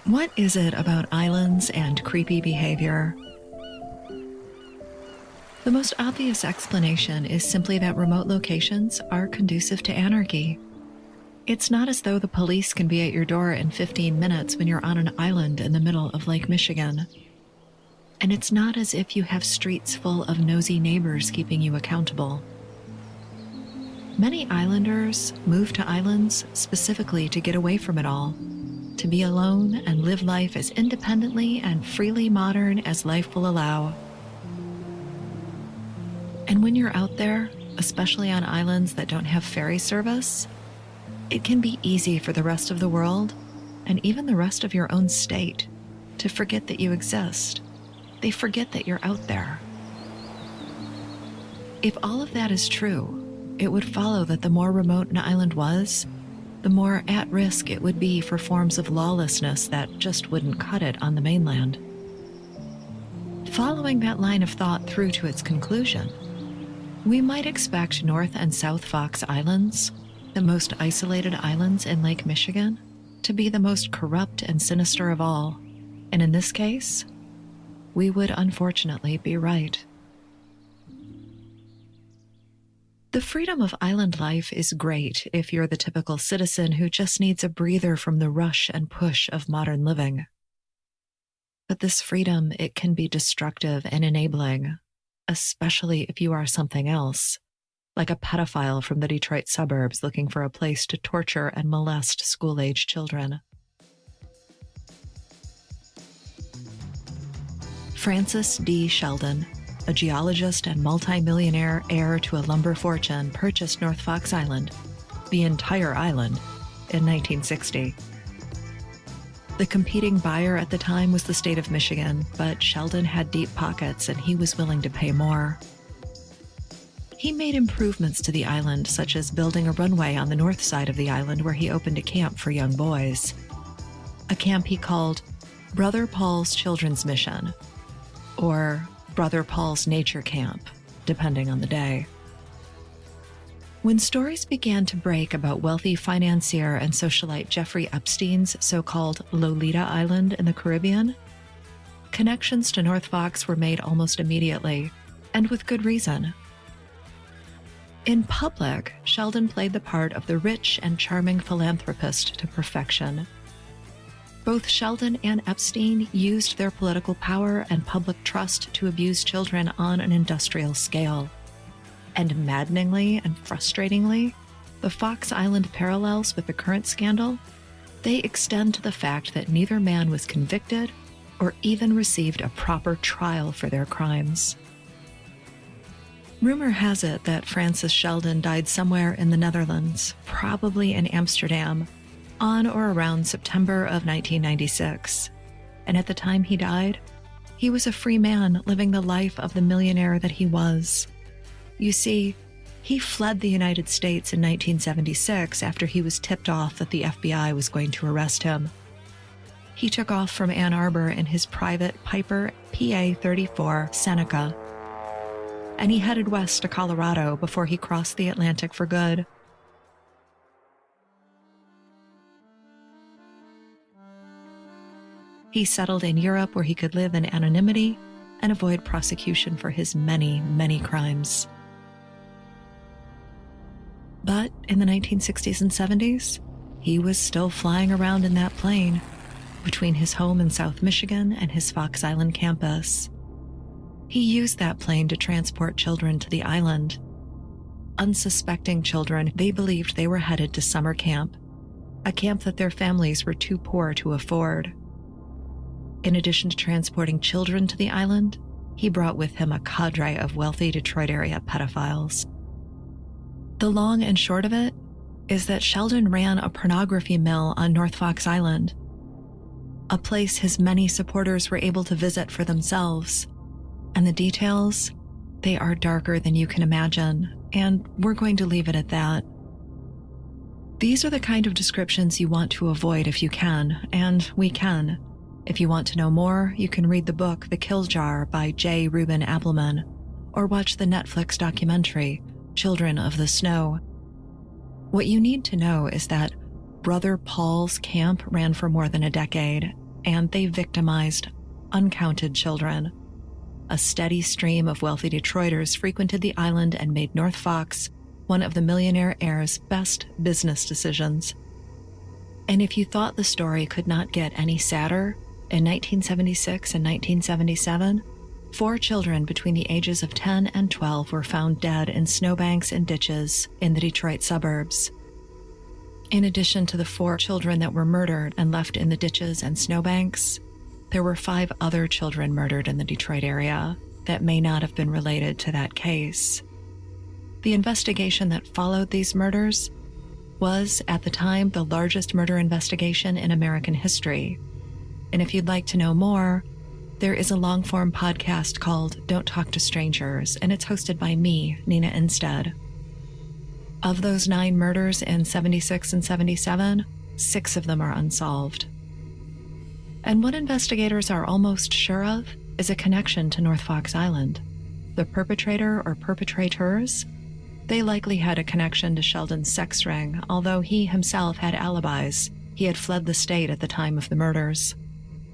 What is it about islands and creepy behavior? The most obvious explanation is simply that remote locations are conducive to anarchy. It's not as though the police can be at your door in 15 minutes when you're on an island in the middle of Lake Michigan. And it's not as if you have streets full of nosy neighbors keeping you accountable. Many islanders move to islands specifically to get away from it all, to be alone and live life as independently and freely modern as life will allow. And when you're out there, especially on islands that don't have ferry service, it can be easy for the rest of the world, and even the rest of your own state, to forget that you exist. They forget that you're out there. If all of that is true, it would follow that the more remote an island was, the more at risk it would be for forms of lawlessness that just wouldn't cut it on the mainland. Following that line of thought through to its conclusion, we might expect North and South Fox Islands, the most isolated islands in Lake Michigan, to be the most corrupt and sinister of all. And in this case, we would unfortunately be right. The freedom of island life is great if you're the typical citizen who just needs a breather from the rush and push of modern living. But this freedom, it can be destructive and enabling, especially if you are something else, like a pedophile from the Detroit suburbs looking for a place to torture and molest school-age children. Francis D. Sheldon, a geologist and multimillionaire heir to a lumber fortune, purchased North Fox Island, the entire island, in 1960. The competing buyer at the time was the state of Michigan, but Sheldon had deep pockets and he was willing to pay more. He made improvements to the island, such as building a runway on the north side of the island where he opened a camp for young boys. A camp he called Brother Paul's Children's Mission, or Brother Paul's Nature Camp, depending on the day. When stories began to break about wealthy financier and socialite Jeffrey Epstein's so-called Lolita Island in the Caribbean, connections to North Fox were made almost immediately, and with good reason. In public, Sheldon played the part of the rich and charming philanthropist to perfection. Both Sheldon and Epstein used their political power and public trust to abuse children on an industrial scale. And maddeningly and frustratingly, the Fox Island parallels with the current scandal, they extend to the fact that neither man was convicted or even received a proper trial for their crimes. Rumor has it that Francis Sheldon died somewhere in the Netherlands, probably in Amsterdam, on or around September of 1996. And at the time he died, he was a free man living the life of the millionaire that he was. You see, he fled the United States in 1976 after he was tipped off that the FBI was going to arrest him. He took off from Ann Arbor in his private Piper PA-34 Seneca, and he headed west to Colorado before he crossed the Atlantic for good. He settled in Europe where he could live in anonymity and avoid prosecution for his many, many crimes. But in the 1960s and 70s, he was still flying around in that plane between his home in South Michigan and his Fox Island campus. He used that plane to transport children to the island. Unsuspecting children, they believed they were headed to summer camp, a camp that their families were too poor to afford. In addition to transporting children to the island, he brought with him a cadre of wealthy Detroit area pedophiles. The long and short of it is that Sheldon ran a pornography mill on North Fox Island, a place his many supporters were able to visit for themselves. And the details, they are darker than you can imagine, and we're going to leave it at that. These are the kind of descriptions you want to avoid if you can, and we can. If you want to know more, you can read the book The Kill Jar by J. Reuben Appelman, or watch the Netflix documentary Children of the Snow. What you need to know is that Brother Paul's camp ran for more than a decade, and they victimized uncounted children. A steady stream of wealthy Detroiters frequented the island and made North Fox one of the millionaire heir's best business decisions. And if you thought the story could not get any sadder, in 1976 and 1977, 4 children between the ages of 10 and 12 were found dead in snowbanks and ditches in the Detroit suburbs. In addition to the 4 children that were murdered and left in the ditches and snowbanks, there were 5 other children murdered in the Detroit area that may not have been related to that case. The investigation that followed these murders was, at the time, the largest murder investigation in American history. And if you'd like to know more, there is a long-form podcast called Don't Talk to Strangers, and it's hosted by me, Nina Innsted. Of those 9 murders in 76 and 77, 6 of them are unsolved. And what investigators are almost sure of is a connection to North Fox Island. The perpetrator or perpetrators, they likely had a connection to Sheldon's sex ring, although he himself had alibis. He had fled the state at the time of the murders.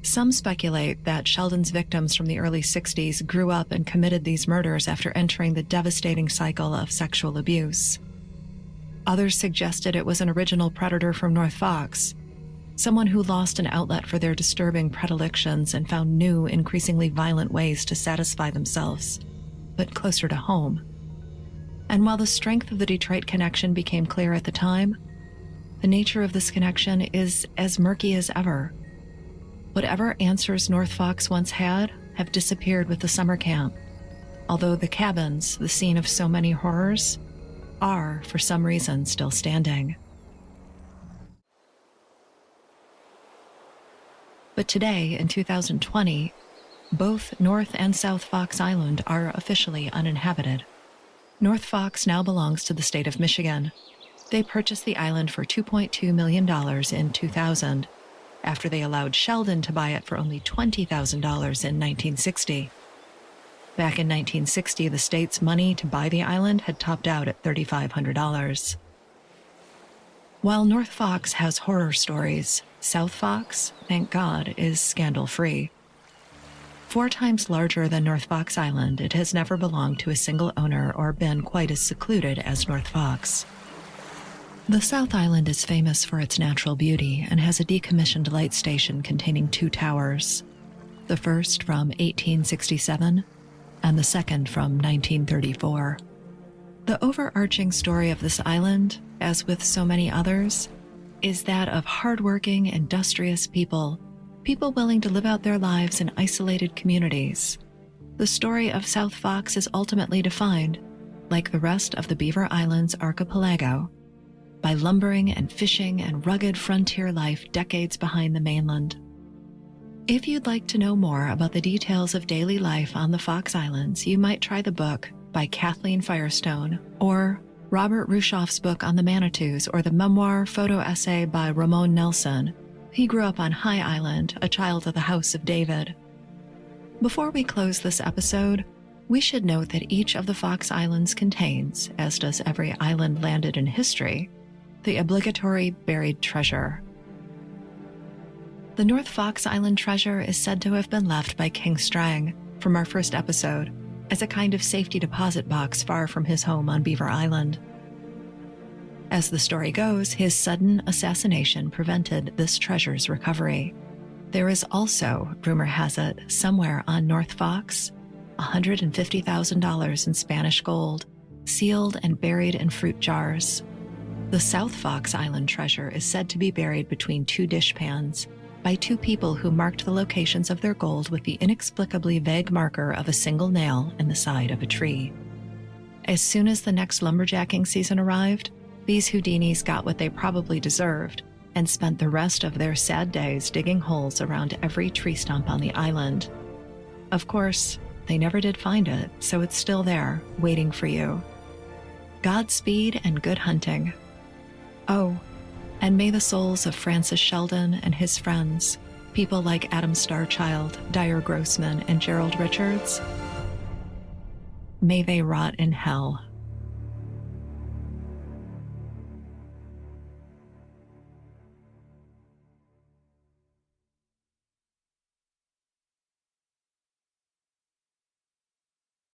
Some speculate that Sheldon's victims from the early 60s grew up and committed these murders after entering the devastating cycle of sexual abuse. Others suggested it was an original predator from North Fox, someone who lost an outlet for their disturbing predilections and found new, increasingly violent ways to satisfy themselves, but closer to home. And while the strength of the Detroit connection became clear at the time, the nature of this connection is as murky as ever. Whatever answers North Fox once had have disappeared with the summer camp, although the cabins, the scene of so many horrors, are, for some reason, still standing. But today, in 2020, both North and South Fox Island are officially uninhabited. North Fox now belongs to the state of Michigan. They purchased the island for $2.2 million in 2000, after they allowed Sheldon to buy it for only $20,000 in 1960. Back in 1960, the state's money to buy the island had topped out at $3,500. While North Fox has horror stories, South Fox, thank God, is scandal-free. 4 times larger than North Fox Island, it has never belonged to a single owner or been quite as secluded as North Fox. The South Island is famous for its natural beauty and has a decommissioned light station containing 2 towers, the first from 1867 and the second from 1934. The overarching story of this island, as with so many others, is that of hardworking, industrious people willing to live out their lives in isolated communities. The story of South Fox is ultimately defined, like the rest of the Beaver Islands archipelago, by lumbering and fishing and rugged frontier life decades behind the mainland. If you'd like to know more about the details of daily life on the Fox Islands, you might try the book by Kathleen Firestone, or Robert Rushoff's book on the Manitous, or the memoir photo essay by Ramon Nelson. He grew up on High Island, a child of the House of David. Before we close this episode, we should note that each of the Fox Islands contains, as does every island landed in history, the obligatory buried treasure. The North Fox Island treasure is said to have been left by King Strang from our first episode as a kind of safety deposit box far from his home on Beaver Island. As the story goes, his sudden assassination prevented this treasure's recovery. There is also, rumor has it, somewhere on North Fox, $150,000 in Spanish gold, sealed and buried in fruit jars. The South Fox Island treasure is said to be buried between 2 dishpans by 2 people who marked the locations of their gold with the inexplicably vague marker of a single nail in the side of a tree. As soon as the next lumberjacking season arrived, these Houdinis got what they probably deserved and spent the rest of their sad days digging holes around every tree stump on the island. Of course, they never did find it, so it's still there, waiting for you. Godspeed and good hunting. Oh, and may the souls of Francis Sheldon and his friends, people like Adam Starchild, Dyer Grossman, and Gerald Richards, may they rot in hell.